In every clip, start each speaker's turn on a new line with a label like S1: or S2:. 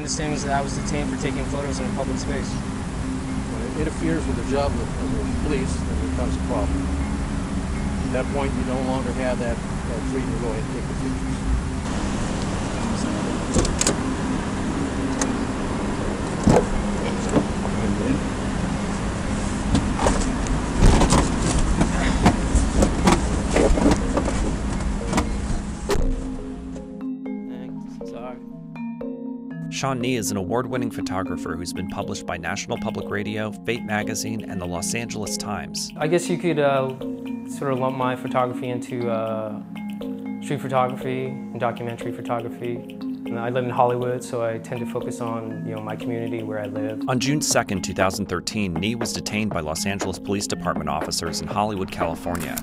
S1: understanding is that I was detained for taking photos in a public space.
S2: When it interferes with the job of the police, then it becomes a problem. At that point, you no longer have that freedom to go ahead and take the pictures.
S3: Sean Nee is an award-winning photographer who's been published by National Public Radio, Fate magazine, and the Los Angeles Times.
S1: I guess you could sort of lump my photography into street photography and documentary photography. And I live in Hollywood, so I tend to focus on my community where I live.
S3: On June 2nd, 2013, Nee was detained by Los Angeles Police Department officers in Hollywood, California.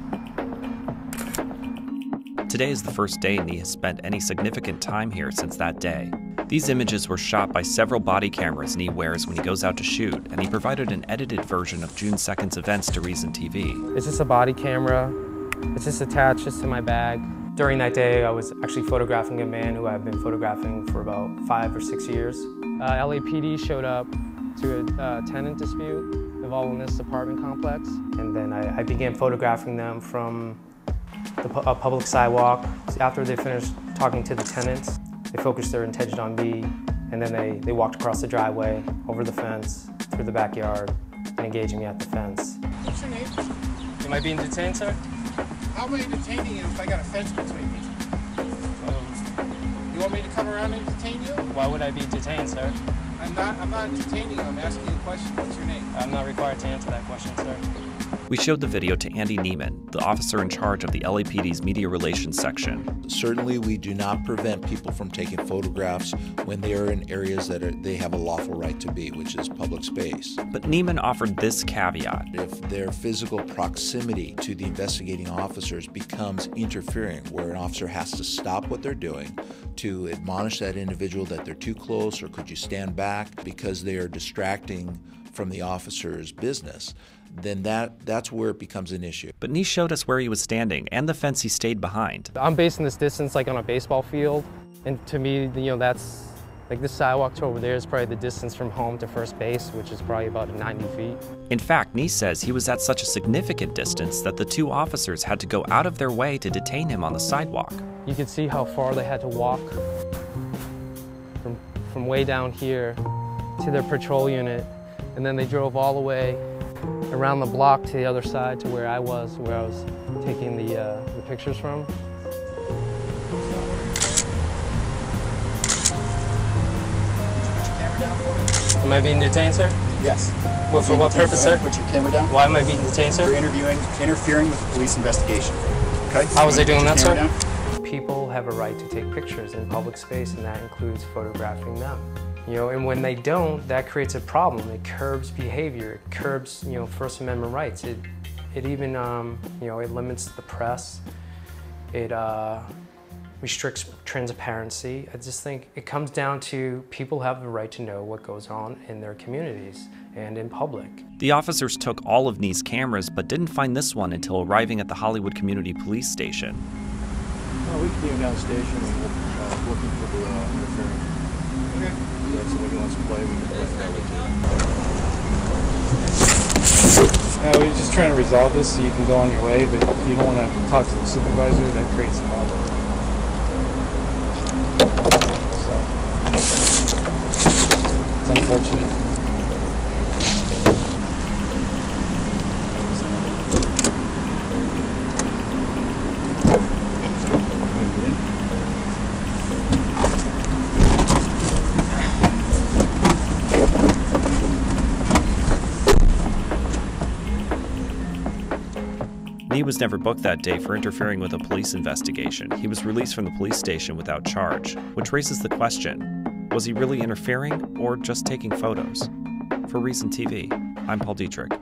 S3: Today is the first day Nee has spent any significant time here since that day. These images were shot by several body cameras Nee wears when he goes out to shoot, and he provided an edited version of June 2nd's events to Reason TV.
S1: It's just a body camera. It's just attached to my bag. During that day, I was actually photographing a man who I've been photographing for about 5 or 6 years. LAPD showed up to a tenant dispute involving this apartment complex, and then I began photographing them from a public sidewalk. After they finished talking to the tenants, they focused their attention on me, and then they walked across the driveway, over the fence, through the backyard, and engaging me at the fence.
S4: What's your name?
S1: Am I being detained, sir?
S4: How am I detaining you if I got a fence between me? You want me to come around and detain you?
S1: Why would I be detained, sir?
S4: I'm not detaining you, I'm asking you a question. What's your name?
S1: I'm not required to answer that question, sir.
S3: We showed the video to Andy Neiman, the officer in charge of the LAPD's media relations section.
S5: Certainly, we do not prevent people from taking photographs when they are in areas that they have a lawful right to be, which is public space.
S3: But Neiman offered this caveat.
S5: If their physical proximity to the investigating officers becomes interfering, where an officer has to stop what they're doing to admonish that individual that they're too close, or could you stand back because they are distracting from the officer's business, then that's where it becomes an issue.
S3: But Nee showed us where he was standing and the fence he stayed behind.
S1: I'm basing this distance like on a baseball field, and to me, that's like this sidewalk to over there is probably the distance from home to first base, which is probably about 90 feet.
S3: In fact, Nee says he was at such a significant distance that the two officers had to go out of their way to detain him on the sidewalk.
S1: You could see how far they had to walk from way down here to their patrol unit, and then they drove all the way around the block to the other side to where I was taking the pictures from. Am I being detained, sir?
S4: Yes.
S1: Well, for what purpose, sir?
S4: Put your camera down.
S1: Why am I being detained, sir?
S4: For interfering with the police investigation. Okay?
S1: How was I doing that, sir?
S4: Down.
S1: People have a right to take pictures in public space, and that includes photographing them. And when they don't, that creates a problem. It curbs behavior. It curbs, First Amendment rights. It even, it limits the press. It restricts transparency. I just think it comes down to people have the right to know what goes on in their communities and in public.
S3: The officers took all of Nee's cameras, but didn't find this one until arriving at the Hollywood Community Police Station.
S2: Well, we came down the station and looking for the interfering.
S4: Okay.
S2: Yeah, somebody wants to play, we can play that way too.
S6: We're just trying to resolve this so you can go on your way, but if you don't want to talk to the supervisor, that creates a problem. So, it's unfortunate.
S3: Nee was never booked that day for interfering with a police investigation. He was released from the police station without charge, which raises the question, was he really interfering or just taking photos? For Reason TV, I'm Paul Dietrich.